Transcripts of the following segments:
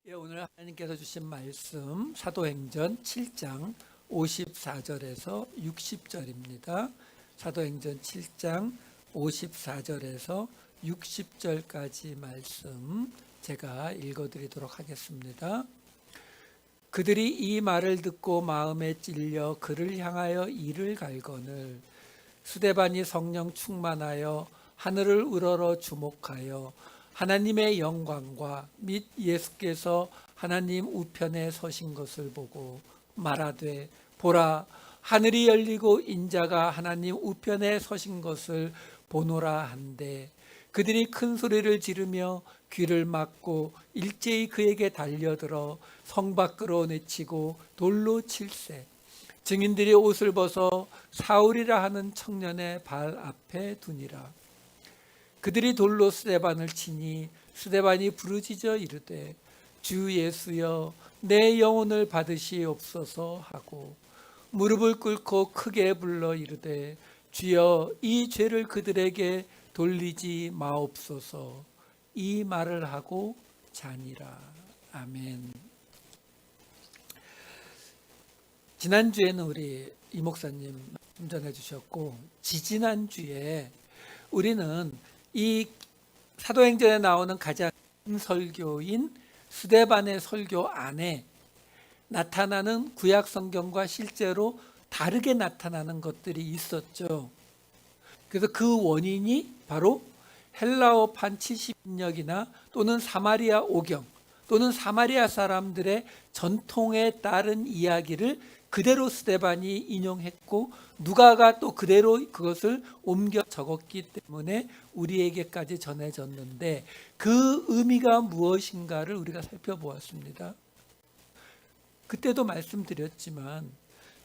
오늘 하나님께서 주신 말씀 사도행전 7장 54절에서 60절입니다. 사도행전 7장 54절에서 60절까지 말씀 제가 읽어드리도록 하겠습니다. 그들이 이 말을 듣고 마음에 찔려 그를 향하여 이를 갈거늘 스데반이 성령 충만하여 하늘을 우러러 주목하여 하나님의 영광과 및 예수께서 하나님 우편에 서신 것을 보고 말하되 보라 하늘이 열리고 인자가 하나님 우편에 서신 것을 보노라 한데 그들이 큰 소리를 지르며 귀를 막고 일제히 그에게 달려들어 성 밖으로 내치고 돌로 칠세 증인들이 옷을 벗어 사울이라 하는 청년의 발 앞에 두니라. 그들이 돌로 스데반을 치니 스데반이 부르짖어 이르되 주 예수여 내 영혼을 받으시옵소서 하고 무릎을 꿇고 크게 불러 이르되 주여 이 죄를 그들에게 돌리지 마옵소서. 이 말을 하고 자니라. 아멘. 지난주에는 우리 이 목사님 전해 주셨고 지지난주에 우리는 이 사도행전에 나오는 가장 큰 설교인 스데반의 설교 안에 나타나는 구약 성경과 실제로 다르게 나타나는 것들이 있었죠. 그래서 그 원인이 바로 헬라어판 70인역이나 또는 사마리아 오경 또는 사마리아 사람들의 전통에 따른 이야기를 그대로 스데반이 인용했고 누가가 또 그대로 그것을 옮겨 적었기 때문에 우리에게까지 전해졌는데 그 의미가 무엇인가를 우리가 살펴보았습니다. 그때도 말씀드렸지만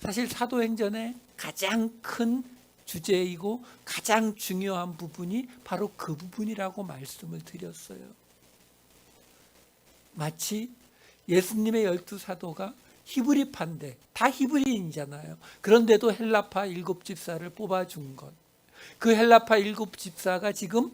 사실 사도행전의 가장 큰 주제이고 가장 중요한 부분이 바로 그 부분이라고 말씀을 드렸어요. 마치 예수님의 12사도가 히브리파인데 다 히브리인이잖아요. 그런데도 헬라파 7집사를 뽑아준 것. 그 헬라파 7집사가 지금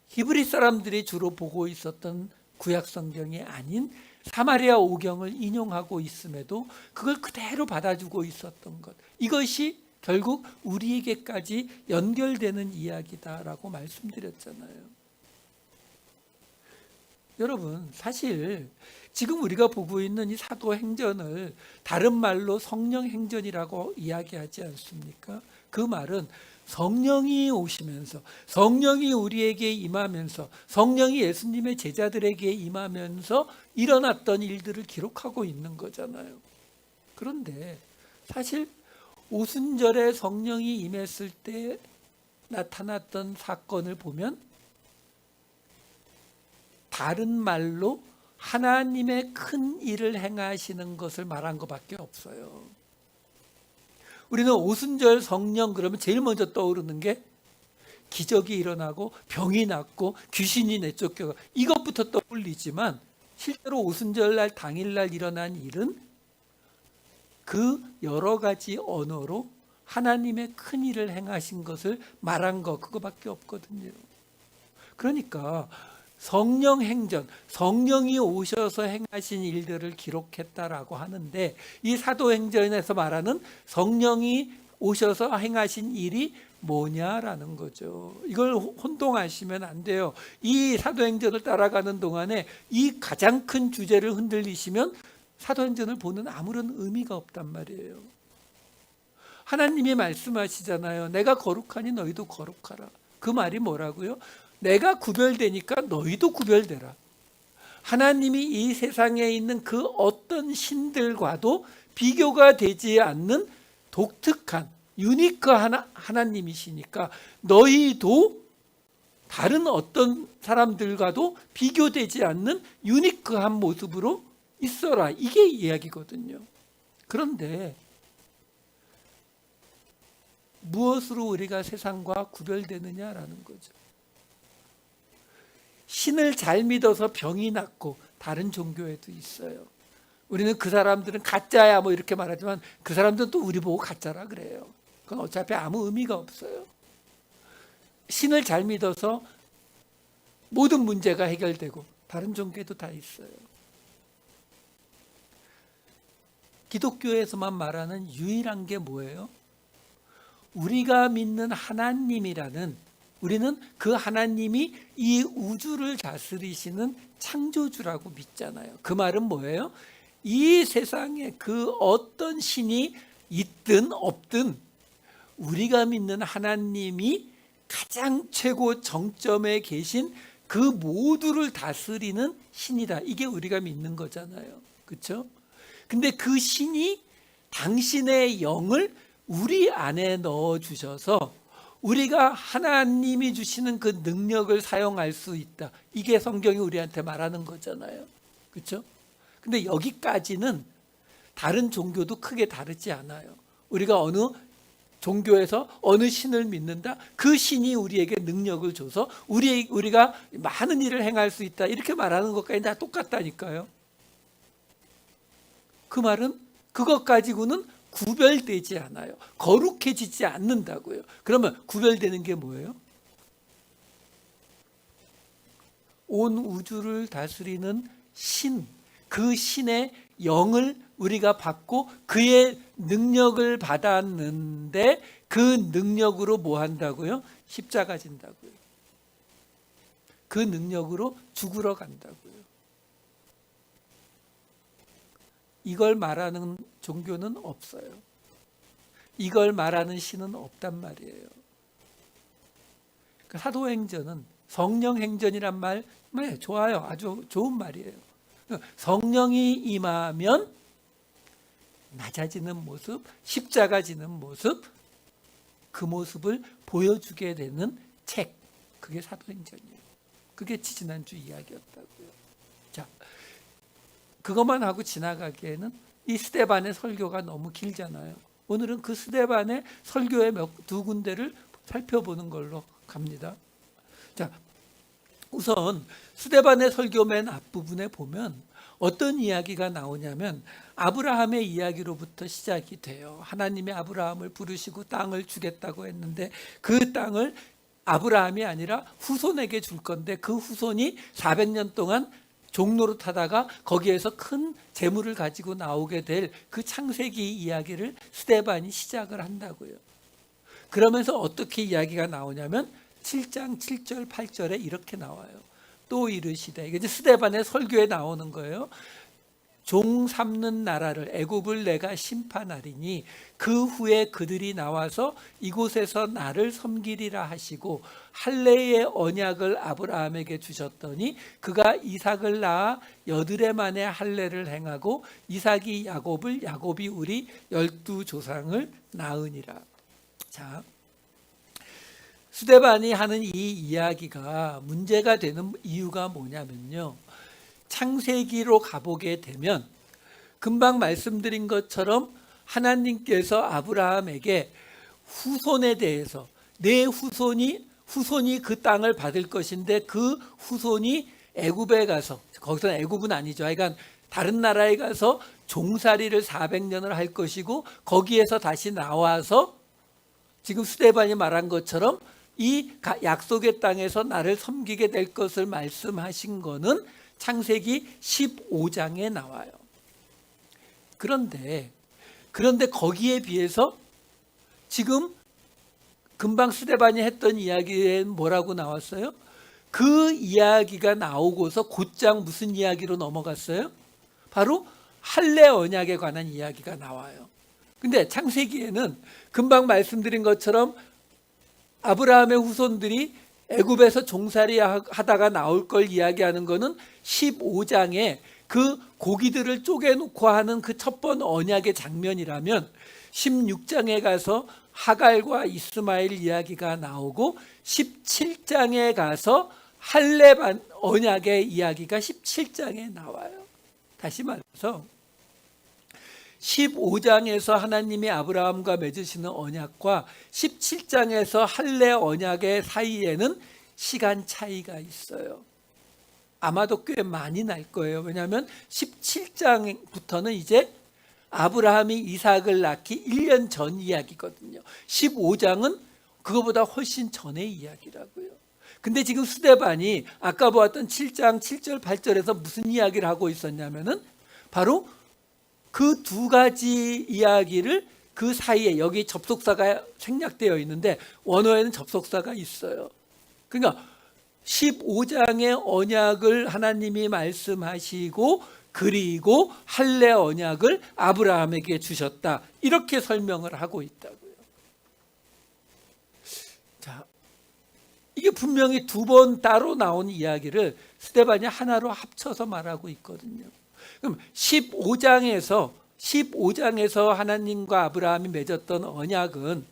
히브리 사람들이 주로 보고 있었던 구약 성경이 아닌 사마리아 오경을 인용하고 있음에도 그걸 그대로 받아주고 있었던 것. 이것이 결국 우리에게까지 연결되는 이야기다라고 말씀드렸잖아요. 여러분 사실 지금 우리가 보고 있는 이 사도행전을 다른 말로 성령행전이라고 이야기하지 않습니까? 그 말은 성령이 오시면서 성령이 우리에게 임하면서 성령이 예수님의 제자들에게 임하면서 일어났던 일들을 기록하고 있는 거잖아요. 그런데 사실 오순절에 성령이 임했을 때 나타났던 사건을 보면 다른 말로 하나님의 큰 일을 행하시는 것을 말한 것밖에 없어요. 우리는 오순절 성령 그러면 제일 먼저 떠오르는 게 기적이 일어나고 병이 낫고 귀신이 내쫓겨가 이것부터 떠올리지만 실제로 오순절날 당일날 일어난 일은 그 여러 가지 언어로 하나님의 큰 일을 행하신 것을 말한 것 그거밖에 없거든요. 그러니까 성령 행전, 성령이 오셔서 행하신 일들을 기록했다라고 하는데 이 사도행전에서 말하는 성령이 오셔서 행하신 일이 뭐냐라는 거죠. 이걸 혼동하시면 안 돼요. 이 사도행전을 따라가는 동안에 이 가장 큰 주제를 흔들리시면 사도행전을 보는 아무런 의미가 없단 말이에요. 하나님이 말씀하시잖아요. 내가 거룩하니 너희도 거룩하라. 그 말이 뭐라고요? 내가 구별되니까 너희도 구별되라. 하나님이 이 세상에 있는 그 어떤 신들과도 비교가 되지 않는 독특한 유니크한 하나님이시니까 너희도 다른 어떤 사람들과도 비교되지 않는 유니크한 모습으로 있어라. 이게 이야기거든요. 그런데 무엇으로 우리가 세상과 구별되느냐라는 거죠. 신을 잘 믿어서 병이 낫고 다른 종교에도 있어요. 우리는 그 사람들은 가짜야 뭐 이렇게 말하지만 그 사람들은 또 우리 보고 가짜라 그래요. 그건 어차피 아무 의미가 없어요. 신을 잘 믿어서 모든 문제가 해결되고 다른 종교에도 다 있어요. 기독교에서만 말하는 유일한 게 뭐예요? 우리가 믿는 하나님이라는, 우리는 그 하나님이 이 우주를 다스리시는 창조주라고 믿잖아요. 그 말은 뭐예요? 이 세상에 그 어떤 신이 있든 없든 우리가 믿는 하나님이 가장 최고 정점에 계신 그 모두를 다스리는 신이다. 이게 우리가 믿는 거잖아요. 그렇죠? 근데 그 신이 당신의 영을 우리 안에 넣어 주셔서 우리가 하나님이 주시는 그 능력을 사용할 수 있다. 이게 성경이 우리한테 말하는 거잖아요. 그렇죠? 근데 여기까지는 다른 종교도 크게 다르지 않아요. 우리가 어느 종교에서 어느 신을 믿는다, 그 신이 우리에게 능력을 줘서 우리가 많은 일을 행할 수 있다, 이렇게 말하는 것까지 다 똑같다니까요. 그 말은 그것 가지고는 구별되지 않아요. 거룩해지지 않는다고요. 그러면 구별되는 게 뭐예요? 온 우주를 다스리는 신, 그 신의 영을 우리가 받고 그의 능력을 받았는데 그 능력으로 뭐 한다고요? 십자가 진다고요. 그 능력으로 죽으러 간다고요. 이걸 말하는 종교는 없어요. 이걸 말하는 신은 없단 말이에요. 사도행전은 성령행전이란 말, 네, 좋아요. 아주 좋은 말이에요. 성령이 임하면 낮아지는 모습, 십자가 지는 모습, 그 모습을 보여주게 되는 책, 그게 사도행전이에요. 그게 지난주 이야기였다고요. 자, 그것만 하고 지나가기에는 이 스데반의 설교가 너무 길잖아요. 오늘은 그 스데반의 설교의 두 군데를 살펴보는 걸로 갑니다. 자, 우선 스데반의 설교 맨 앞부분에 보면 어떤 이야기가 나오냐면 아브라함의 이야기로부터 시작이 돼요. 하나님이 아브라함을 부르시고 땅을 주겠다고 했는데 그 땅을 아브라함이 아니라 후손에게 줄 건데 그 후손이 400년 동안 종로로 타다가 거기에서 큰 재물을 가지고 나오게 될 그 창세기 이야기를 스데반이 시작을 한다고요. 그러면서 어떻게 이야기가 나오냐면 7장 7절 8절에 이렇게 나와요. 또 이르시되, 이게 이제 스데반의 설교에 나오는 거예요. 종 삼는 나라를 애굽을 내가 심판하리니 그 후에 그들이 나와서 이곳에서 나를 섬기리라 하시고 할례의 언약을 아브라함에게 주셨더니 그가 이삭을 낳아 여드레 만에 할례를 행하고 이삭이 야곱을, 야곱이 우리 12조상을 낳으니라. 자, 스데반이 하는 이 이야기가 문제가 되는 이유가 뭐냐면요, 창세기로 가보게 되면 금방 말씀드린 것처럼 하나님께서 아브라함에게 후손에 대해서 내 후손이 그 땅을 받을 것인데 그 후손이 애굽에 가서, 거기서는 애굽은 아니죠, 그러니까 다른 나라에 가서 종살이를 400년을 할 것이고 거기에서 다시 나와서 지금 스데반이 말한 것처럼 이 약속의 땅에서 나를 섬기게 될 것을 말씀하신 거는 창세기 15장에 나와요. 그런데 거기에 비해서 지금 금방 스데반이 했던 이야기에 뭐라고 나왔어요? 그 이야기가 나오고서 곧장 무슨 이야기로 넘어갔어요? 바로 할례 언약에 관한 이야기가 나와요. 근데 창세기에는 금방 말씀드린 것처럼 아브라함의 후손들이 애굽에서 종살이 하다가 나올 걸 이야기하는 거는 15장에 그 고기들을 쪼개놓고 하는 그 첫 번 언약의 장면이라면 16장에 가서 하갈과 이스마엘 이야기가 나오고 17장에 가서 할례 언약의 이야기가 17장에 나와요. 다시 말해서 15장에서 하나님이 아브라함과 맺으시는 언약과 17장에서 할례 언약의 사이에는 시간 차이가 있어요. 아마도 꽤 많이 날 거예요. 왜냐하면 17장부터는 이제 아브라함이 이삭을 낳기 1년 전 이야기거든요. 15장은 그거보다 훨씬 전의 이야기라고요. 근데 지금 스데반이 아까 보았던 7장 7절 8절에서 무슨 이야기를 하고 있었냐면은 바로 그 두 가지 이야기를 그 사이에 여기 접속사가 생략되어 있는데 원어에는 접속사가 있어요. 그러니까 15장의 언약을 하나님이 말씀하시고 그리고 할례 언약을 아브라함에게 주셨다. 이렇게 설명을 하고 있다고요. 자, 이게 분명히 두 번 따로 나온 이야기를 스데반이 하나로 합쳐서 말하고 있거든요. 그럼 15장에서 하나님과 아브라함이 맺었던 언약은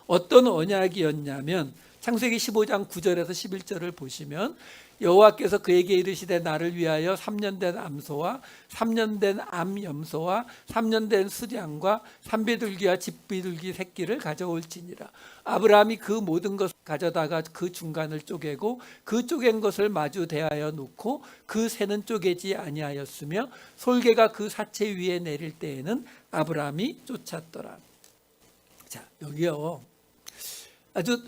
어떤 언약이었냐면 창세기 15장 9절에서 11절을 보시면 여호와께서 그에게 이르시되 나를 위하여 3년 된 암소와 3년 된 암염소와 3년 된 수량과 산비둘기와 집비둘기 새끼를 가져올지니라. 아브라함이 그 모든 것을 가져다가 그 중간을 쪼개고 그 쪼갠 것을 마주 대하여 놓고 그 새는 쪼개지 아니하였으며 솔개가 그 사체 위에 내릴 때에는 아브라함이 쫓았더라. 자, 여기요 아주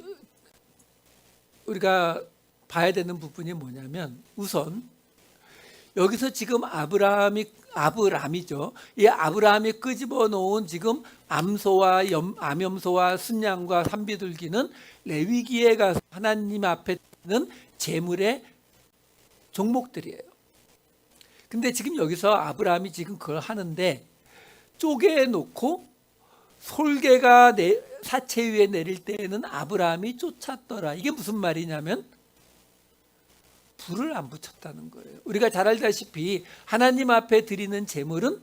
우리가 봐야 되는 부분이 뭐냐면 우선 여기서 지금 아브라함이죠. 이 아브라함이 끄집어 놓은 지금 암소와 암염소와 순양과 산비둘기는 레위기에 가서 하나님 앞에 있는 제물의 종목들이에요. 근데 지금 여기서 아브라함이 지금 그걸 하는데 쪼개 놓고 솔개가 사체 위에 내릴 때에는 아브라함이 쫓았더라. 이게 무슨 말이냐면 불을 안 붙였다는 거예요. 우리가 잘 알다시피 하나님 앞에 드리는 제물은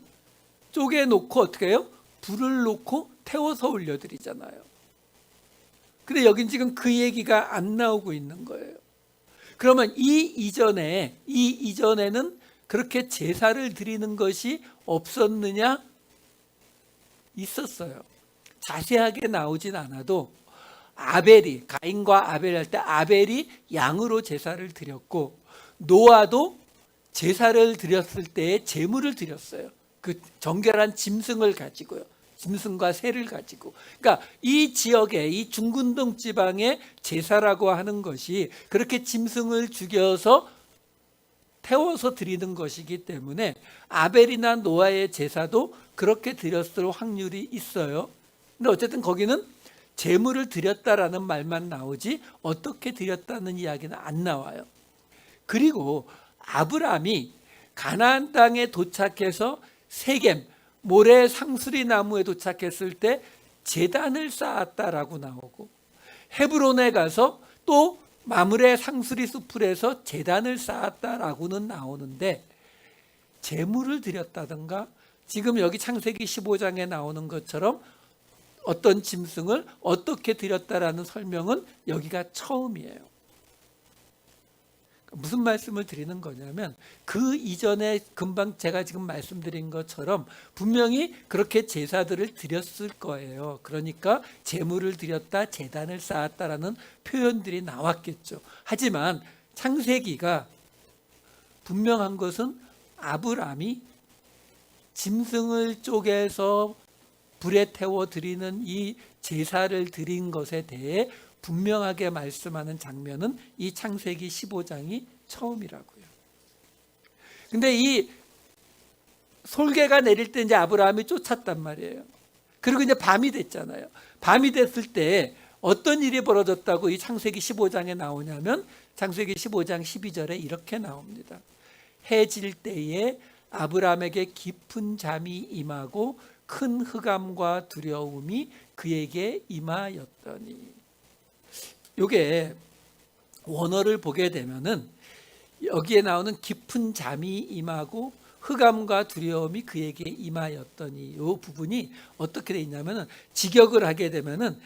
쪼개 놓고 어떻게 해요? 불을 놓고 태워서 올려드리잖아요. 근데 여긴 지금 그 얘기가 안 나오고 있는 거예요. 그러면 이 이전에는 그렇게 제사를 드리는 것이 없었느냐? 있었어요. 자세하게 나오진 않아도 아벨이 가인과 아벨 할 때 아벨이 양으로 제사를 드렸고 노아도 제사를 드렸을 때에 제물을 드렸어요. 그 정결한 짐승을 가지고요. 짐승과 새를 가지고. 그러니까 이 지역에 이 중근동 지방의 제사라고 하는 것이 그렇게 짐승을 죽여서 태워서 드리는 것이기 때문에 아벨이나 노아의 제사도 그렇게 드렸을 확률이 있어요. 근데 어쨌든 거기는 제물을 드렸다라는 말만 나오지 어떻게 드렸다는 이야기는 안 나와요. 그리고 아브라함이 가나안 땅에 도착해서 세겜 모래 상수리 나무에 도착했을 때 제단을 쌓았다라고 나오고 헤브론에 가서 또 마므레 상수리 숲풀에서 제단을 쌓았다라고는 나오는데 제물을 드렸다든가 지금 여기 창세기 15장에 나오는 것처럼 어떤 짐승을 어떻게 드렸다라는 설명은 여기가 처음이에요. 무슨 말씀을 드리는 거냐면 그 이전에 금방 제가 지금 말씀드린 것처럼 분명히 그렇게 제사들을 드렸을 거예요. 그러니까 제물을 드렸다, 제단을 쌓았다라는 표현들이 나왔겠죠. 하지만 창세기가 분명한 것은 아브라함이 짐승을 쪼개서 불에 태워 드리는 이 제사를 드린 것에 대해 분명하게 말씀하는 장면은 이 창세기 15장이 처음이라고요. 근데 이 솔개가 내릴 때 이제 아브라함이 쫓았단 말이에요. 그리고 이제 밤이 됐잖아요. 밤이 됐을 때 어떤 일이 벌어졌다고 이 창세기 15장에 나오냐면 창세기 15장 12절에 이렇게 나옵니다. 해 질 때에 아브라함에게 깊은 잠이 임하고 큰 흑암과 두려움이 그에게 임하였더니. 이게 원어를 보게 되면은 여기에 나오는 깊은 잠이 임하고 흑암과 두려움이 그에게 임하였더니 이 부분이 어떻게 돼 있냐면은 직역을 하게 되면은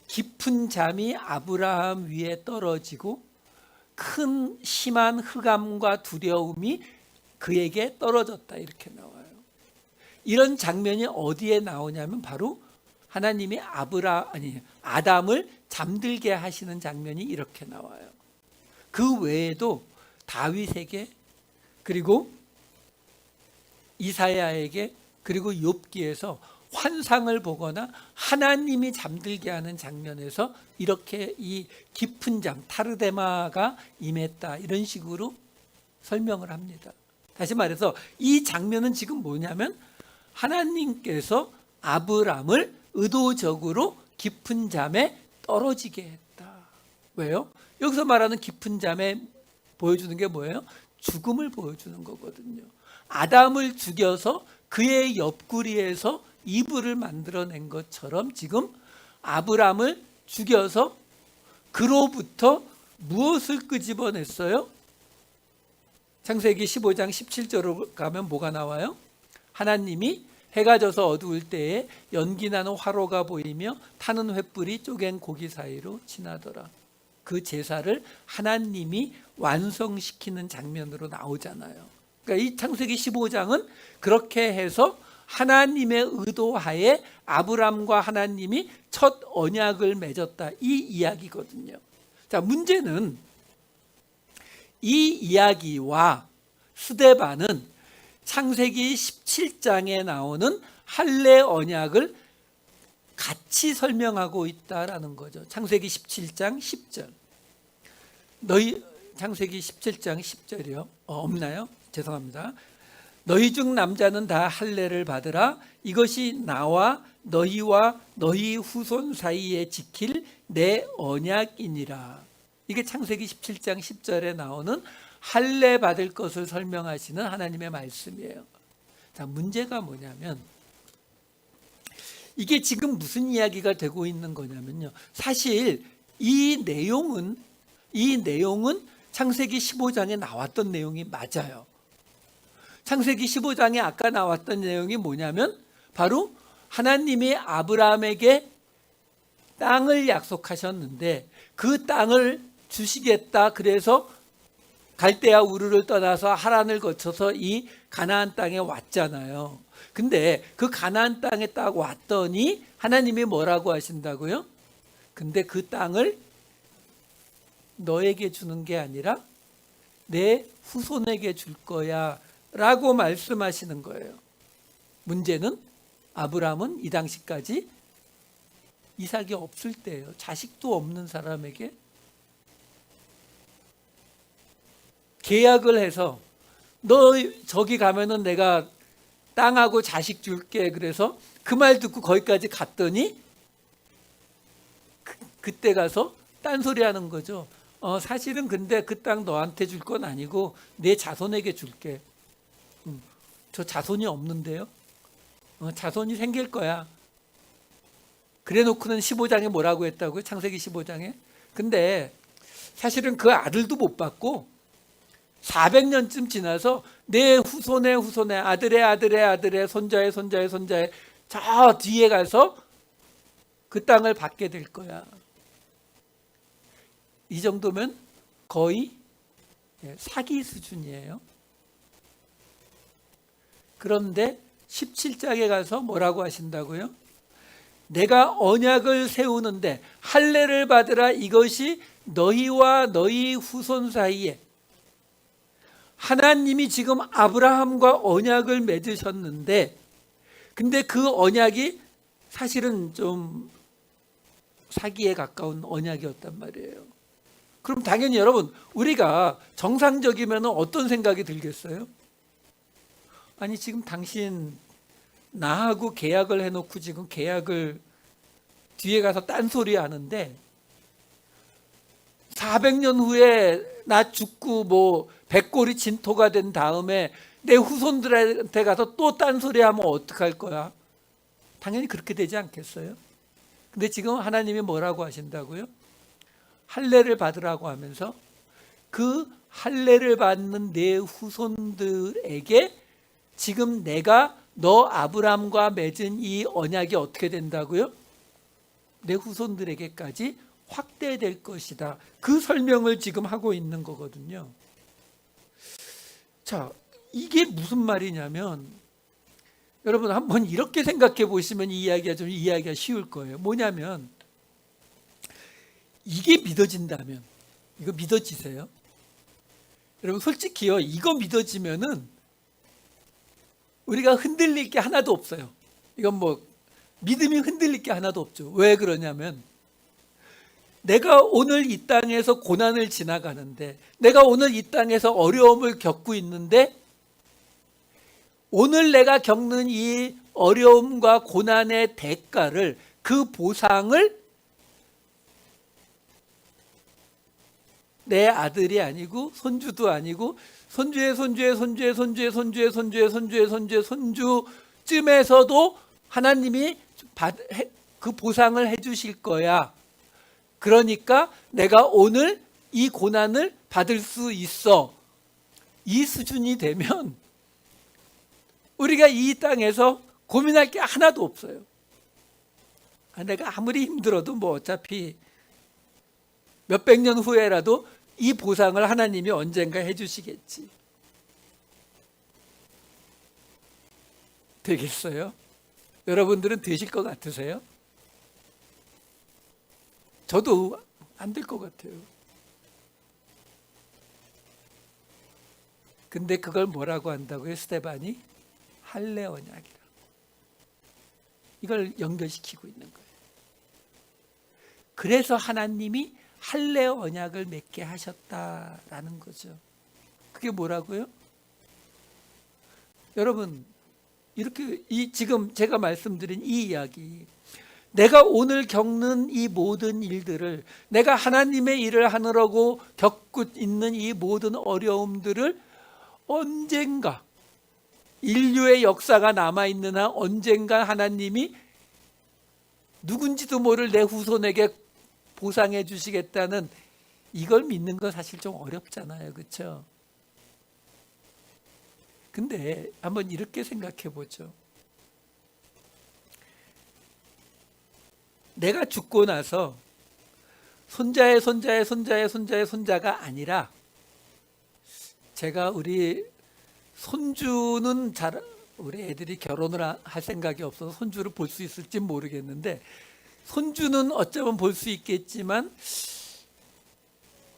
깊은 잠이 아브라함 위에 떨어지고 큰 심한 흑암과 두려움이 그에게 떨어졌다 이렇게 나와요. 이런 장면이 어디에 나오냐면 바로 하나님이 아담을 잠들게 하시는 장면이 이렇게 나와요. 그 외에도 다윗에게 그리고 이사야에게 그리고 욥기에서 환상을 보거나 하나님이 잠들게 하는 장면에서 이렇게 이 깊은 잠 타르데마가 임했다 이런 식으로 설명을 합니다. 다시 말해서 이 장면은 지금 뭐냐면 하나님께서 아브람을 의도적으로 깊은 잠에 떨어지게 했다. 왜요? 여기서 말하는 깊은 잠에 보여주는 게 뭐예요? 죽음을 보여주는 거거든요. 아담을 죽여서 그의 옆구리에서 이불을 만들어낸 것처럼 지금 아브람을 죽여서 그로부터 무엇을 끄집어냈어요? 창세기 15장 17절로 가면 뭐가 나와요? 하나님이 해가 져서 어두울 때에 연기나는 화로가 보이며 타는 횃불이 쪼갠 고기 사이로 지나더라. 그 제사를 하나님이 완성시키는 장면으로 나오잖아요. 그러니까 이 창세기 15장은 그렇게 해서 하나님의 의도하에 아브람과 하나님이 첫 언약을 맺었다, 이 이야기거든요. 자, 문제는 이 이야기와 스데반은 창세기 17장에 나오는 할례 언약을 같이 설명하고 있다라는 거죠. 창세기 17장 10절. 창세기 17장 10절이요. 없나요? 죄송합니다. 너희 중 남자는 다 할례를 받으라. 이것이 나와 너희와 너희 후손 사이에 지킬 내 언약이니라. 이게 창세기 17장 10절에 나오는 할례 받을 것을 설명하시는 하나님의 말씀이에요. 자, 문제가 뭐냐면 이게 지금 무슨 이야기가 되고 있는 거냐면요. 사실 이 내용은 창세기 15장에 나왔던 내용이 맞아요. 창세기 15장에 아까 나왔던 내용이 뭐냐면 바로 하나님이 아브라함에게 땅을 약속하셨는데 그 땅을 주시겠다. 그래서 갈대아 우르를 떠나서 하란을 거쳐서 이 가나안 땅에 왔잖아요. 근데 그 가나안 땅에 딱 왔더니 하나님이 뭐라고 하신다고요? 근데 그 땅을 너에게 주는 게 아니라 내 후손에게 줄 거야 라고 말씀하시는 거예요. 문제는 아브라함은 이 당시까지 이삭이 없을 때예요. 자식도 없는 사람에게 계약을 해서 너 저기 가면은 내가 땅하고 자식 줄게. 그래서 그 말 듣고 거기까지 갔더니 그때 가서 딴소리 하는 거죠. 사실은 근데 그 땅 너한테 줄 건 아니고 내 자손에게 줄게. 저 자손이 없는데요. 자손이 생길 거야. 그래 놓고는 15장에 뭐라고 했다고요? 창세기 15장에. 근데 사실은 그 아들도 못 받고 400년쯤 지나서 내 후손의 후손의 아들의 아들의 아들의 손자의 손자의 손자의 저 뒤에 가서 그 땅을 받게 될 거야. 이 정도면 거의 사기 수준이에요. 그런데 17장에 가서 뭐라고 하신다고요? 내가 언약을 세우는데 할례를 받으라. 이것이 너희와 너희 후손 사이에. 하나님이 지금 아브라함과 언약을 맺으셨는데 근데 그 언약이 사실은 좀 사기에 가까운 언약이었단 말이에요. 그럼 당연히 여러분, 우리가 정상적이면 어떤 생각이 들겠어요? 아니 지금 당신 나하고 계약을 해놓고 지금 계약을 뒤에 가서 딴소리 하는데 400년 후에 나 죽고 뭐 백골이 진토가 된 다음에 내 후손들한테 가서 또 딴소리 하면 어떡할 거야? 당연히 그렇게 되지 않겠어요? 근데 지금 하나님이 뭐라고 하신다고요? 할례를 받으라고 하면서 그 할례를 받는 내 후손들에게 지금 내가 너 아브람과 맺은 이 언약이 어떻게 된다고요? 내 후손들에게까지 확대될 것이다. 그 설명을 지금 하고 있는 거거든요. 자, 이게 무슨 말이냐면 여러분 한번 이렇게 생각해 보시면 이 이야기가 좀 이해하기가 쉬울 거예요. 뭐냐면 이게 믿어진다면, 이거 믿어지세요? 여러분 솔직히요, 이거 믿어지면은 우리가 흔들릴 게 하나도 없어요. 이건 뭐 믿음이 흔들릴 게 하나도 없죠. 왜 그러냐면 내가 오늘 이 땅에서 고난을 지나가는데, 내가 오늘 이 땅에서 어려움을 겪고 있는데, 오늘 내가 겪는 이 어려움과 고난의 대가를, 그 보상을 내 아들이 아니고 손주도 아니고 손주의 손주의 손주의 손주의 손주의 손주의 손주의 손주의 손주쯤에서도 하나님이 그 보상을 해주실 거야. 그러니까 내가 오늘 이 고난을 받을 수 있어. 이 수준이 되면 우리가 이 땅에서 고민할 게 하나도 없어요. 내가 아무리 힘들어도 뭐 어차피 몇백 년 후에라도 이 보상을 하나님이 언젠가 해주시겠지. 되겠어요? 여러분들은 되실 것 같으세요? 저도 안 될 것 같아요. 근데 그걸 뭐라고 한다고요? 스데반이 할례 언약이라. 이걸 연결시키고 있는 거예요. 그래서 하나님이 할례 언약을 맺게 하셨다라는 거죠. 그게 뭐라고요? 여러분, 이렇게 지금 제가 말씀드린 이 이야기, 내가 오늘 겪는 이 모든 일들을, 내가 하나님의 일을 하느라고 겪고 있는 이 모든 어려움들을 언젠가, 인류의 역사가 남아있는 한 언젠가 하나님이 누군지도 모를 내 후손에게 보상해 주시겠다는, 이걸 믿는 거 사실 좀 어렵잖아요. 그렇죠? 근데 한번 이렇게 생각해 보죠. 내가 죽고 나서 손자의 손자의 손자의 손자의 손자가 아니라, 제가 우리 손주는 우리 애들이 결혼을 할 생각이 없어서 손주를 볼 수 있을지 모르겠는데, 손주는 어쩌면 볼 수 있겠지만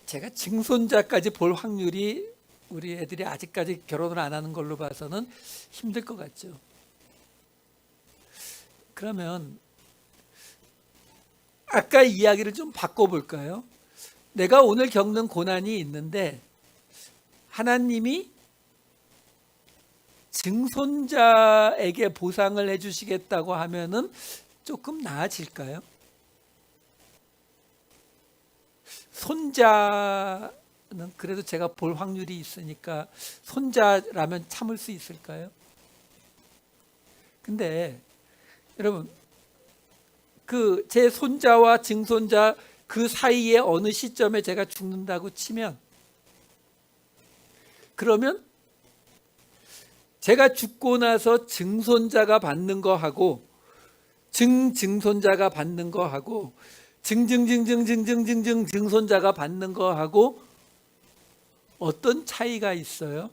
제가 증손자까지 볼 확률이, 우리 애들이 아직까지 결혼을 안 하는 걸로 봐서는 힘들 것 같죠. 그러면 아까 이야기를 좀 바꿔볼까요? 내가 오늘 겪는 고난이 있는데 하나님이 증손자에게 보상을 해주시겠다고 하면은 조금 나아질까요? 손자는 그래도 제가 볼 확률이 있으니까 손자라면 참을 수 있을까요? 근데 여러분, 그 제 손자와 증손자 그 사이에 어느 시점에 제가 죽는다고 치면, 그러면 제가 죽고 나서 증손자가 받는 거하고 증손자가 받는 거하고 증손자가 받는 거하고 어떤 차이가 있어요?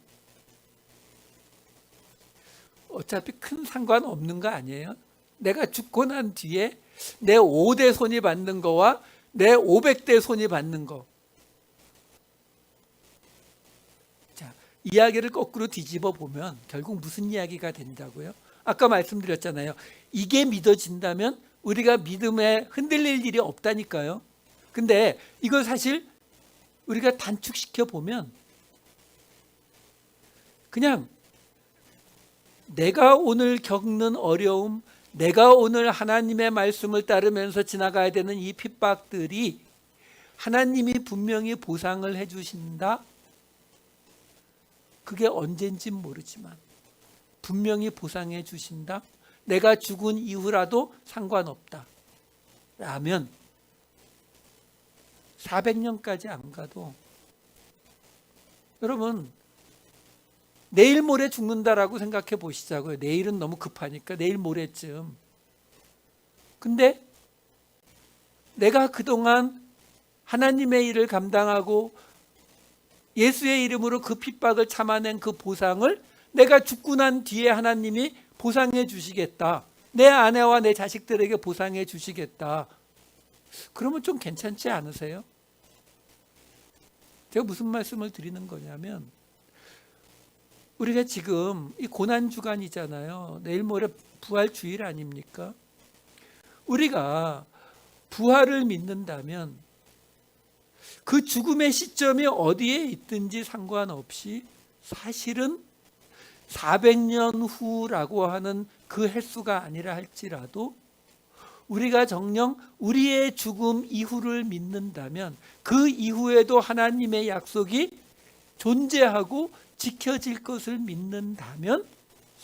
어차피 큰 상관없는 거 아니에요? 내가 죽고 난 뒤에 내 5대 손이 받는 거와 내 500대 손이 받는 거. 자, 이야기를 거꾸로 뒤집어 보면 결국 무슨 이야기가 된다고요? 아까 말씀드렸잖아요. 이게 믿어진다면 우리가 믿음에 흔들릴 일이 없다니까요. 근데 이걸 사실 우리가 단축시켜 보면 그냥 내가 오늘 겪는 어려움, 내가 오늘 하나님의 말씀을 따르면서 지나가야 되는 이 핍박들이 하나님이 분명히 보상을 해주신다. 그게 언젠진 모르지만 분명히 보상해 주신다. 내가 죽은 이후라도 상관없다 라면 400년까지 안 가도, 여러분 내일 모레 죽는다라고 생각해 보시자고요. 내일은 너무 급하니까 내일 모레쯤. 근데 내가 그동안 하나님의 일을 감당하고 예수의 이름으로 그 핍박을 참아낸 그 보상을 내가 죽고 난 뒤에 하나님이 보상해 주시겠다. 내 아내와 내 자식들에게 보상해 주시겠다. 그러면 좀 괜찮지 않으세요? 제가 무슨 말씀을 드리는 거냐면, 우리가 지금 이 고난 주간이잖아요. 내일 모레 부활 주일 아닙니까? 우리가 부활을 믿는다면 그 죽음의 시점이 어디에 있든지 상관없이 사실은 400년 후라고 하는 그 횟수가 아니라 할지라도 우리가 정녕 우리의 죽음 이후를 믿는다면 그 이후에도 하나님의 약속이 존재하고 지켜질 것을 믿는다면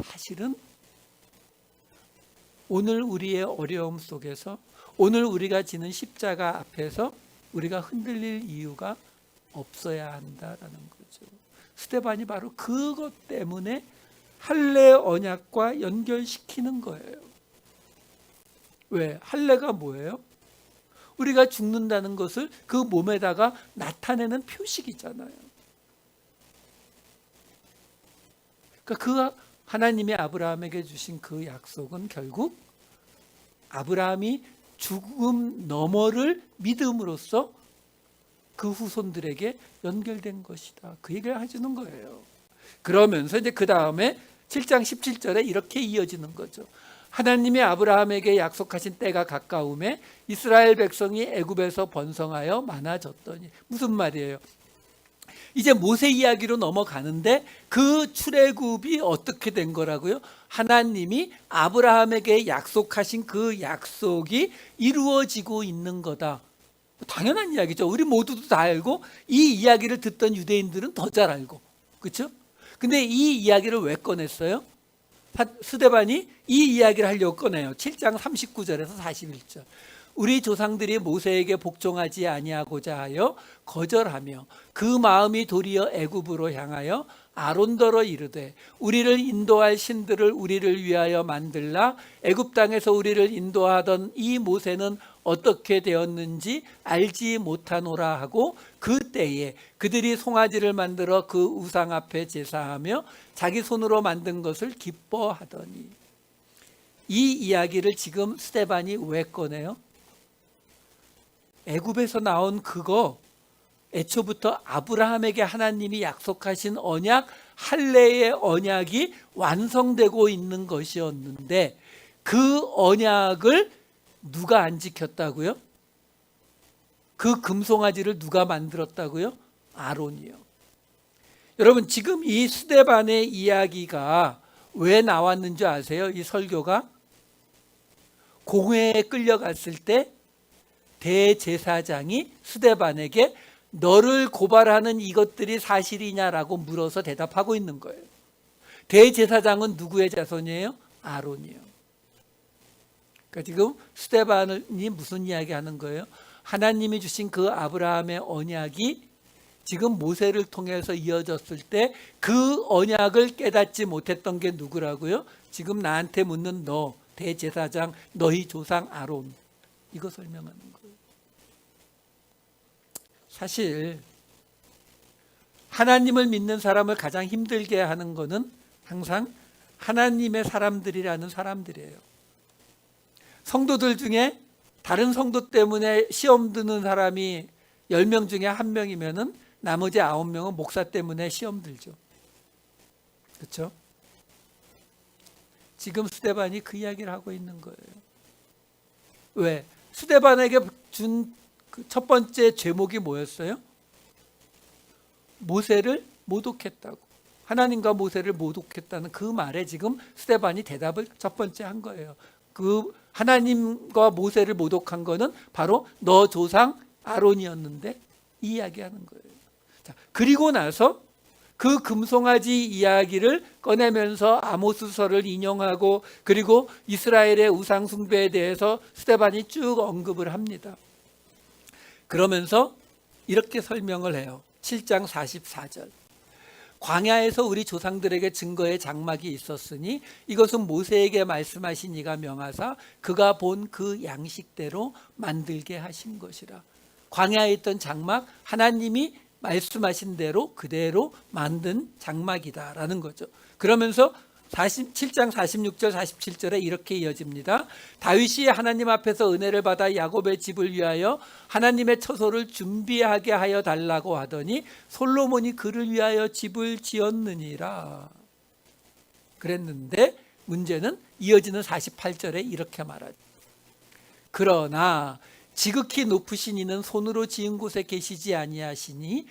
사실은 오늘 우리의 어려움 속에서 오늘 우리가 지는 십자가 앞에서 우리가 흔들릴 이유가 없어야 한다라는 거죠. 스데반이 바로 그것 때문에 할례 언약과 연결시키는 거예요. 왜? 할례가 뭐예요? 우리가 죽는다는 것을 그 몸에다가 나타내는 표식이잖아요. 그러니까 그 하나님이 아브라함에게 주신 그 약속은 결국 아브라함이 죽음 너머를 믿음으로써 그 후손들에게 연결된 것이다. 그 얘기를 해주는 거예요. 그러면서 이제 그 다음에 7장 17절에 이렇게 이어지는 거죠. 하나님이 아브라함에게 약속하신 때가 가까움에 이스라엘 백성이 애굽에서 번성하여 많아졌더니. 무슨 말이에요? 이제 모세 이야기로 넘어가는데 그 출애굽이 어떻게 된 거라고요? 하나님이 아브라함에게 약속하신 그 약속이 이루어지고 있는 거다. 당연한 이야기죠. 우리 모두도 다 알고 이 이야기를 듣던 유대인들은 더 잘 알고. 그렇죠? 근데 이 이야기를 왜 꺼냈어요? 스데반이 이 이야기를 하려고 꺼내요. 7장 39절에서 41절. 우리 조상들이 모세에게 복종하지 아니하고자 하여 거절하며 그 마음이 도리어 애굽으로 향하여 아론더러 이르되 우리를 인도할 신들을 우리를 위하여 만들라. 애굽 땅에서 우리를 인도하던 이 모세는 어떻게 되었는지 알지 못하노라 하고 그때에 그들이 송아지를 만들어 그 우상 앞에 제사하며 자기 손으로 만든 것을 기뻐하더니. 이 이야기를 지금 스데반이 왜 꺼내요? 애굽에서 나온 그거, 애초부터 아브라함에게 하나님이 약속하신 언약, 할례의 언약이 완성되고 있는 것이었는데 그 언약을 누가 안 지켰다고요? 그 금송아지를 누가 만들었다고요? 아론이요. 여러분, 지금 이 스데반의 이야기가 왜 나왔는 줄 아세요? 이 설교가 공회에 끌려갔을 때 대제사장이 스데반에게 너를 고발하는 이것들이 사실이냐라고 물어서 대답하고 있는 거예요. 대제사장은 누구의 자손이에요? 아론이요. 그러니까 지금 스데반이 무슨 이야기 하는 거예요? 하나님이 주신 그 아브라함의 언약이 지금 모세를 통해서 이어졌을 때 그 언약을 깨닫지 못했던 게 누구라고요? 지금 나한테 묻는 너, 대제사장, 너희 조상 아론. 이거 설명하는 거예요. 사실 하나님을 믿는 사람을 가장 힘들게 하는 것은 항상 하나님의 사람들이라는 사람들이에요. 성도들 중에 다른 성도 때문에 시험 드는 사람이 10명 중에 1명이면은 나머지 9명은 목사 때문에 시험 들죠. 그렇죠? 지금 스데반이 그 이야기를 하고 있는 거예요. 왜? 스데반에게 준 첫 번째 죄목이 뭐였어요? 모세를 모독했다고. 하나님과 모세를 모독했다는 그 말에 지금 스데반이 대답을 첫 번째 한 거예요. 그 하나님과 모세를 모독한 거는 바로 너 조상 아론이었는데 이 이야기하는 거예요. 자, 그리고 나서 그 금송아지 이야기를 꺼내면서 아모스서를 인용하고 그리고 이스라엘의 우상 숭배에 대해서 스데반이 쭉 언급을 합니다. 그러면서 이렇게 설명을 해요. 7장 44절. 광야에서 우리 조상들에게 증거의 장막이 있었으니 이것은 모세에게 말씀하신 이가 명하사 그가 본 그 양식대로 만들게 하신 것이라. 광야에 있던 장막, 하나님이 말씀하신 대로 그대로 만든 장막이다라는 거죠. 그러면서 7장 46절 47절에 이렇게 이어집니다. 다윗이 하나님 앞에서 은혜를 받아 야곱의 집을 위하여 하나님의 처소를 준비하게 하여 달라고 하더니 솔로몬이 그를 위하여 집을 지었느니라. 그랬는데 문제는 이어지는 48절에 이렇게 말하죠. 그러나 지극히 높으신 이는 손으로 지은 곳에 계시지 아니하시니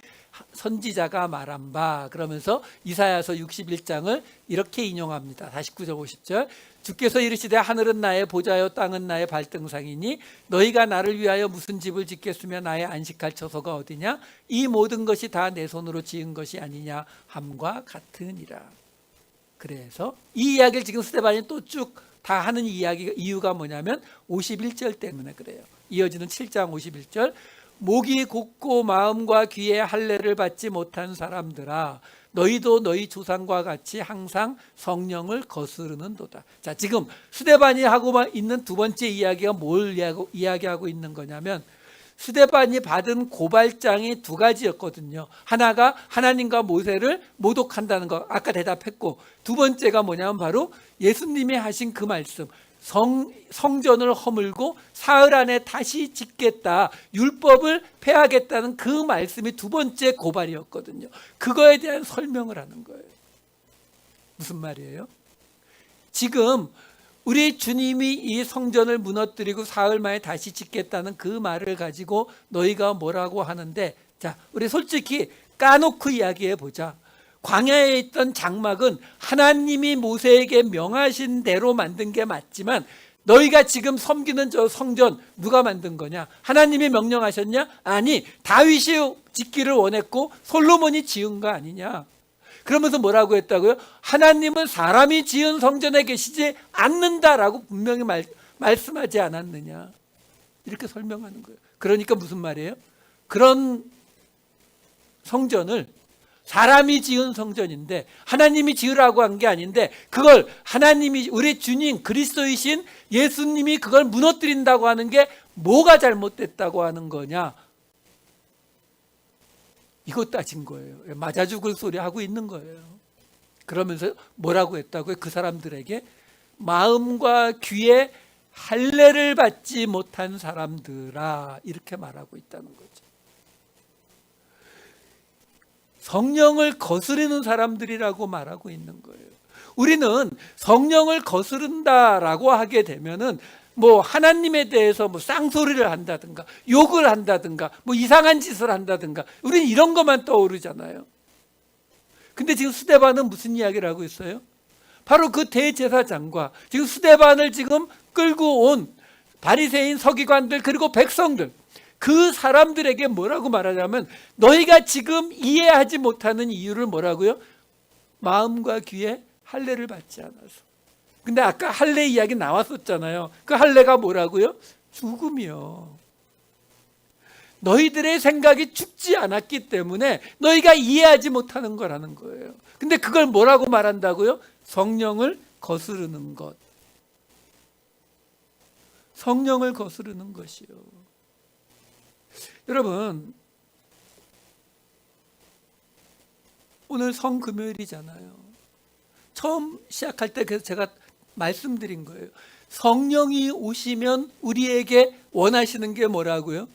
선지자가 말한 바, 그러면서 이사야서 61장을 이렇게 인용합니다. 49절 50절. 주께서 이르시되 하늘은 나의 보좌요 땅은 나의 발등상이니 너희가 나를 위하여 무슨 집을 짓겠으며 나의 안식할 처소가 어디냐? 이 모든 것이 다 내 손으로 지은 것이 아니냐 함과 같으니라. 그래서 이 이야기를 지금 스데반이 또 쭉 다 하는 이유가 뭐냐면 51절 때문에 그래요. 이어지는 7장 51절. 목이 곧고 마음과 귀에 할례를 받지 못한 사람들아, 너희도 너희 조상과 같이 항상 성령을 거스르는도다. 자, 지금 스데반이 하고 있는 두 번째 이야기가 뭘 이야기하고 있는 거냐면, 스데반이 받은 고발장이 두 가지였거든요. 하나가 하나님과 모세를 모독한다는 거, 아까 대답했고, 두 번째가 뭐냐면 바로 예수님이 하신 그 말씀, 성전을 허물고 사흘 안에 다시 짓겠다, 율법을 폐하겠다는 그 말씀이 두 번째 고발이었거든요. 그거에 대한 설명을 하는 거예요. 무슨 말이에요? 지금 우리 주님이 이 성전을 무너뜨리고 사흘 만에 다시 짓겠다는 그 말을 가지고 너희가 뭐라고 하는데, 자, 우리 솔직히 까놓고 이야기해 보자. 광야에 있던 장막은 하나님이 모세에게 명하신 대로 만든 게 맞지만, 너희가 지금 섬기는 저 성전 누가 만든 거냐? 하나님이 명령하셨냐? 아니, 다윗이 짓기를 원했고 솔로몬이 지은 거 아니냐? 그러면서 뭐라고 했다고요? 하나님은 사람이 지은 성전에 계시지 않는다라고 분명히 말씀하지 않았느냐? 이렇게 설명하는 거예요. 그러니까 무슨 말이에요? 그런 성전을 사람이 지은 성전인데, 하나님이 지으라고 한 게 아닌데, 그걸 하나님이, 우리 주님 그리스도이신 예수님이 그걸 무너뜨린다고 하는 게 뭐가 잘못됐다고 하는 거냐? 이거 따진 거예요. 맞아 죽을 소리 하고 있는 거예요. 그러면서 뭐라고 했다고요? 그 사람들에게 마음과 귀에 할례를 받지 못한 사람들아, 이렇게 말하고 있다는 거죠. 성령을 거스르는 사람들이라고 말하고 있는 거예요. 우리는 성령을 거스른다라고 하게 되면은 뭐 하나님에 대해서 뭐 쌍소리를 한다든가 욕을 한다든가 뭐 이상한 짓을 한다든가, 우리는 이런 것만 떠오르잖아요. 근데 지금 스데반은 무슨 이야기를 하고 있어요? 바로 그 대제사장과 지금 스데반을 지금 끌고 온 바리새인 서기관들 그리고 백성들, 그 사람들에게 뭐라고 말하냐면, 너희가 지금 이해하지 못하는 이유를 뭐라고요? 마음과 귀에 할례를 받지 않아서. 근데 아까 할례 이야기 나왔었잖아요. 그 할례가 뭐라고요? 죽음이요. 너희들의 생각이 죽지 않았기 때문에 너희가 이해하지 못하는 거라는 거예요. 근데 그걸 뭐라고 말한다고요? 성령을 거스르는 것. 성령을 거스르는 것이요. 여러분, 오늘 성금요일이잖아요. 처음 시작할 때 그래서 제가 말씀드린 거예요. 성령이 오시면 우리에게 원하시는 게 뭐라고요?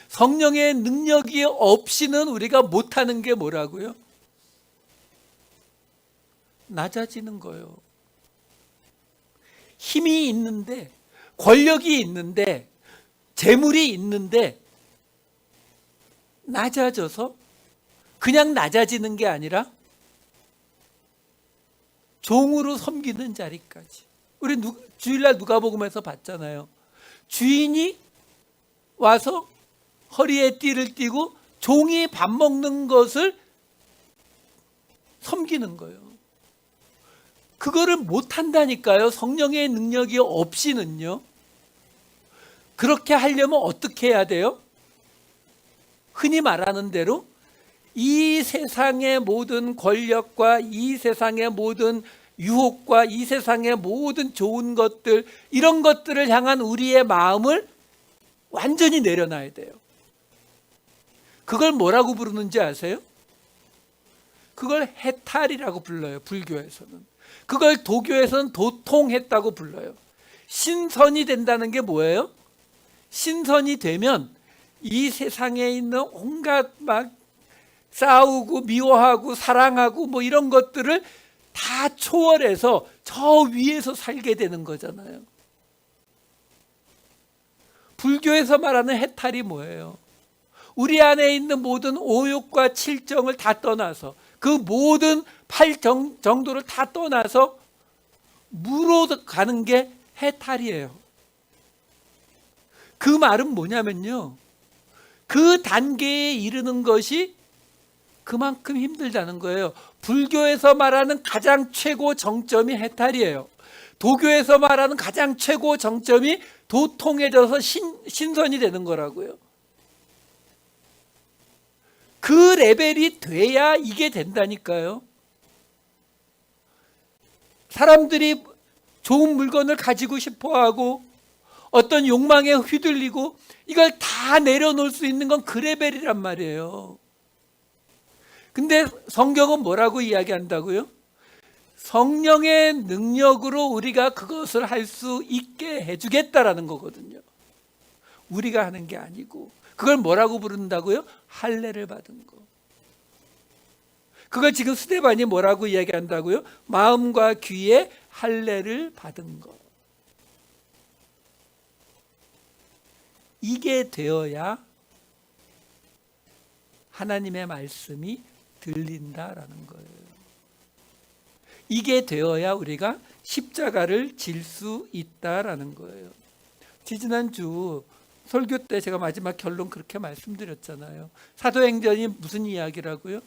성령의 능력이 없이는 우리가 못하는 게 뭐라고요? 낮아지는 거예요. 힘이 있는데, 권력이 있는데, 재물이 있는데 낮아져서 그냥 낮아지는 게 아니라 종으로 섬기는 자리까지. 우리 주일날 누가복음에서 봤잖아요. 주인이 와서 허리에 띠를 띠고 종이 밥 먹는 것을 섬기는 거예요. 그거를 못한다니까요. 성령의 능력이 없이는요. 그렇게 하려면 어떻게 해야 돼요? 흔히 말하는 대로 이 세상의 모든 권력과 이 세상의 모든 유혹과 이 세상의 모든 좋은 것들, 이런 것들을 향한 우리의 마음을 완전히 내려놔야 돼요. 그걸 뭐라고 부르는지 아세요? 그걸 해탈이라고 불러요. 불교에서는. 그걸 도교에서는 도통했다고 불러요. 신선이 된다는 게 뭐예요? 신선이 되면 이 세상에 있는 온갖 막 싸우고 미워하고 사랑하고 뭐 이런 것들을 다 초월해서 저 위에서 살게 되는 거잖아요. 불교에서 말하는 해탈이 뭐예요? 우리 안에 있는 모든 오욕과 칠정을 다 떠나서 그 모든 팔 정도를 다 떠나서 무로 가는 게 해탈이에요. 그 말은 뭐냐면요, 그 단계에 이르는 것이 그만큼 힘들다는 거예요. 불교에서 말하는 가장 최고 정점이 해탈이에요. 도교에서 말하는 가장 최고 정점이 도통해져서 신선이 되는 거라고요. 그 레벨이 돼야 이게 된다니까요. 사람들이 좋은 물건을 가지고 싶어하고 어떤 욕망에 휘둘리고 이걸 다 내려놓을 수 있는 건 그 레벨이란 말이에요. 근데 성경은 뭐라고 이야기한다고요? 성령의 능력으로 우리가 그것을 할 수 있게 해주겠다라는 거거든요. 우리가 하는 게 아니고. 그걸 뭐라고 부른다고요? 할례를 받은 거. 그걸 지금 스데반이 뭐라고 이야기한다고요? 마음과 귀에 할례를 받은 거. 이게 되어야 하나님의 말씀이 들린다라는 거예요. 이게 되어야 우리가 십자가를 질 수 있다라는 거예요. 지지난주 설교 때 제가 마지막 결론 그렇게 말씀드렸잖아요. 사도행전이 무슨 이야기라고요?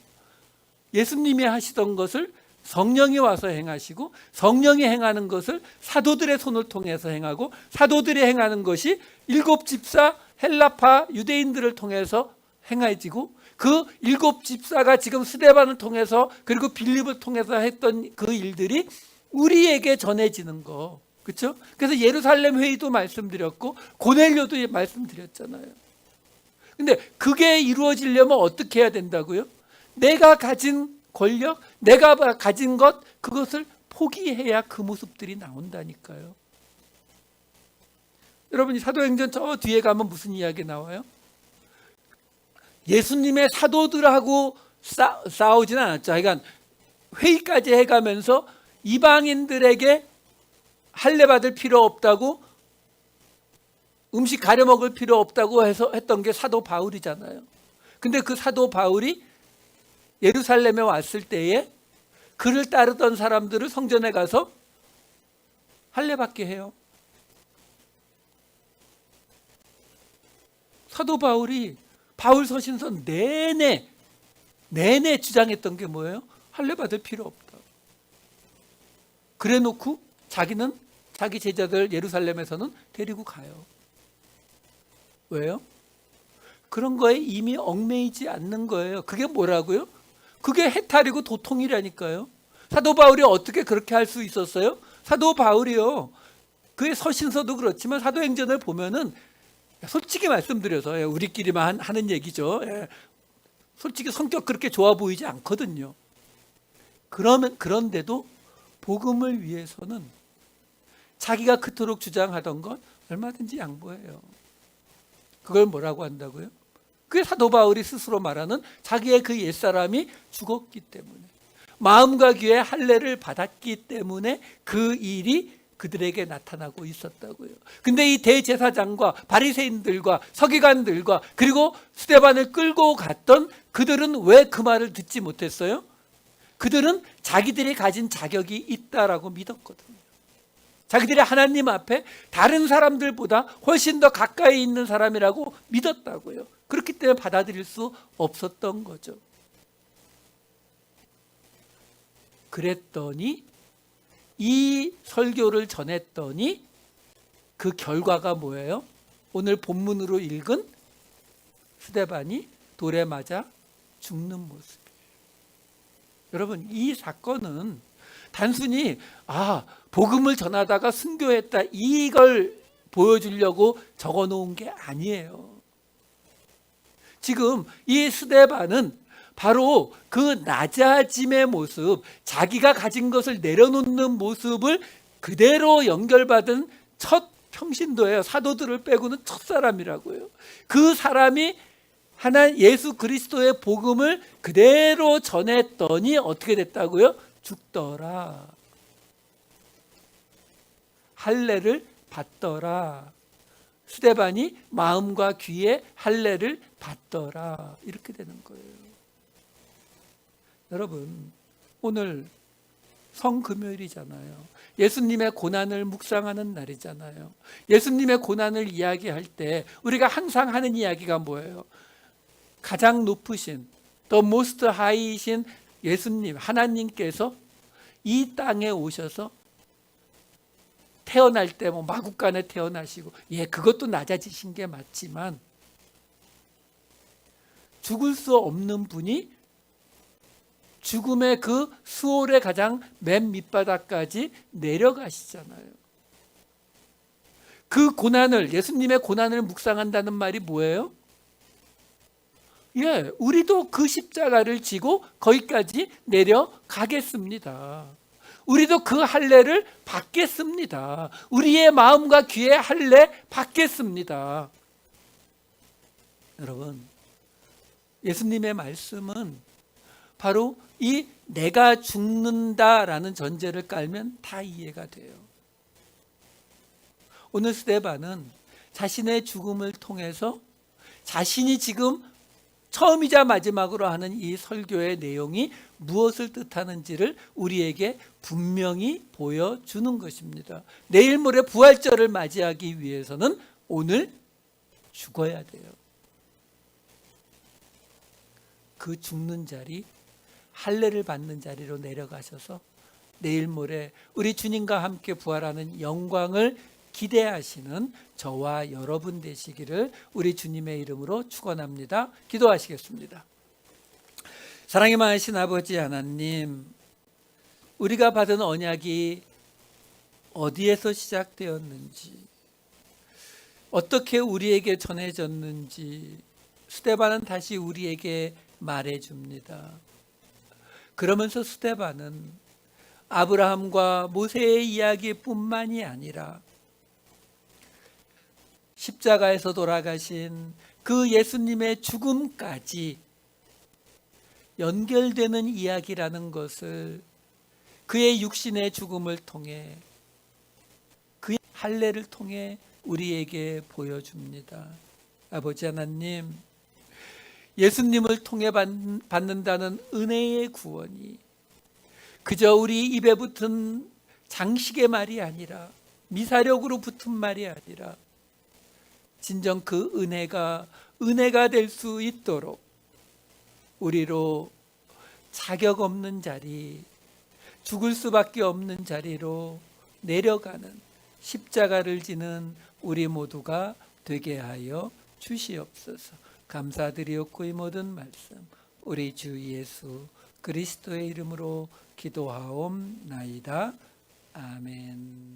예수님이 하시던 것을 성령이 와서 행하시고, 성령이 행하는 것을 사도들의 손을 통해서 행하고, 사도들이 행하는 것이 일곱 집사 헬라파 유대인들을 통해서 행해지고, 그 일곱 집사가 지금 스데반을 통해서 그리고 빌립을 통해서 했던 그 일들이 우리에게 전해지는 거, 그렇죠? 그래서 예루살렘 회의도 말씀드렸고 고넬료도 말씀드렸잖아요. 근데 그게 이루어지려면 어떻게 해야 된다고요? 내가 가진 권력, 내가 가진 것, 그것을 포기해야 그 모습들이 나온다니까요. 여러분이 사도행전 저 뒤에 가면 무슨 이야기 나와요? 예수님의 사도들하고 싸우진 않았죠. 그러니까 회의까지 해가면서 이방인들에게 할례 받을 필요 없다고, 음식 가려 먹을 필요 없다고 해서 했던 게 사도 바울이잖아요. 근데 그 사도 바울이 예루살렘에 왔을 때에 그를 따르던 사람들을 성전에 가서 할례 받게 해요. 사도 바울이 바울 서신서 내내 주장했던 게 뭐예요? 할례 받을 필요 없다. 그래 놓고 자기는 자기 제자들 예루살렘에서는 데리고 가요. 왜요? 그런 거에 이미 얽매이지 않는 거예요. 그게 뭐라고요? 그게 해탈이고 도통이라니까요. 사도 바울이 어떻게 그렇게 할 수 있었어요? 사도 바울이요, 그의 서신서도 그렇지만 사도행전을 보면은, 솔직히 말씀드려서 우리끼리만 하는 얘기죠. 솔직히 성격 그렇게 좋아 보이지 않거든요. 그런데도 복음을 위해서는 자기가 그토록 주장하던 것 얼마든지 양보해요. 그걸 뭐라고 한다고요? 그게 사도 바울이 스스로 말하는 자기의 그 옛사람이 죽었기 때문에, 마음과 귀에 할례를 받았기 때문에 그 일이 그들에게 나타나고 있었다고요. 근데 이 대제사장과 바리새인들과 서기관들과 그리고 스데반을 끌고 갔던 그들은 왜 그 말을 듣지 못했어요? 그들은 자기들이 가진 자격이 있다라고 믿었거든요. 자기들이 하나님 앞에 다른 사람들보다 훨씬 더 가까이 있는 사람이라고 믿었다고요. 그렇기 때문에 받아들일 수 없었던 거죠. 그랬더니 이 설교를 전했더니 그 결과가 뭐예요? 오늘 본문으로 읽은 스데반이 돌에 맞아 죽는 모습이에요. 여러분, 이 사건은 단순히 복음을 전하다가 순교했다 이걸 보여주려고 적어놓은 게 아니에요. 지금 이 스데반은 바로 그 낮아짐의 모습, 자기가 가진 것을 내려놓는 모습을 그대로 연결받은 첫 평신도예요. 사도들을 빼고는 첫 사람이라고요. 그 사람이 예수 그리스도의 복음을 그대로 전했더니 어떻게 됐다고요? 죽더라. 할례를 받더라. 스데반이 마음과 귀에 할례를 받더라. 이렇게 되는 거예요. 여러분, 오늘 성금요일이잖아요. 예수님의 고난을 묵상하는 날이잖아요. 예수님의 고난을 이야기할 때 우리가 항상 하는 이야기가 뭐예요? 가장 높으신 The Most High이신 예수님, 하나님께서 이 땅에 오셔서 태어날 때 뭐 마국간에 태어나시고, 그것도 낮아지신 게 맞지만 죽을 수 없는 분이 죽음의 그 수월의 가장 맨 밑바닥까지 내려가시잖아요. 그 고난을, 예수님의 고난을 묵상한다는 말이 뭐예요? 우리도 그 십자가를 지고 거기까지 내려가겠습니다. 우리도 그 할례를 받겠습니다. 우리의 마음과 귀에 할례 받겠습니다. 여러분, 예수님의 말씀은 바로 이 내가 죽는다라는 전제를 깔면 다 이해가 돼요. 오늘 스데반은 자신의 죽음을 통해서 자신이 지금 처음이자 마지막으로 하는 이 설교의 내용이 무엇을 뜻하는지를 우리에게 분명히 보여주는 것입니다. 내일 모레 부활절을 맞이하기 위해서는 오늘 죽어야 돼요. 그 죽는 자리, 할례를 받는 자리로 내려가셔서 내일 모레 우리 주님과 함께 부활하는 영광을 기대하시는 저와 여러분 되시기를 우리 주님의 이름으로 축원합니다. 기도하시겠습니다. 사랑이 많으신 아버지 하나님, 우리가 받은 언약이 어디에서 시작되었는지, 어떻게 우리에게 전해졌는지 스데반은 다시 우리에게 말해줍니다. 그러면서 스데반은 아브라함과 모세의 이야기뿐만이 아니라 십자가에서 돌아가신 그 예수님의 죽음까지 연결되는 이야기라는 것을 그의 육신의 죽음을 통해, 그의 할례를 통해 우리에게 보여줍니다. 아버지 하나님, 예수님을 통해 받는다는 은혜의 구원이 그저 우리 입에 붙은 장식의 말이 아니라, 미사력으로 붙은 말이 아니라 진정 그 은혜가 될 수 있도록 우리로 자격 없는 자리, 죽을 수밖에 없는 자리로 내려가는 십자가를 지는 우리 모두가 되게 하여 주시옵소서. 감사드리옵고 이 모든 말씀 우리 주 예수 그리스도의 이름으로 기도하옵나이다. 아멘.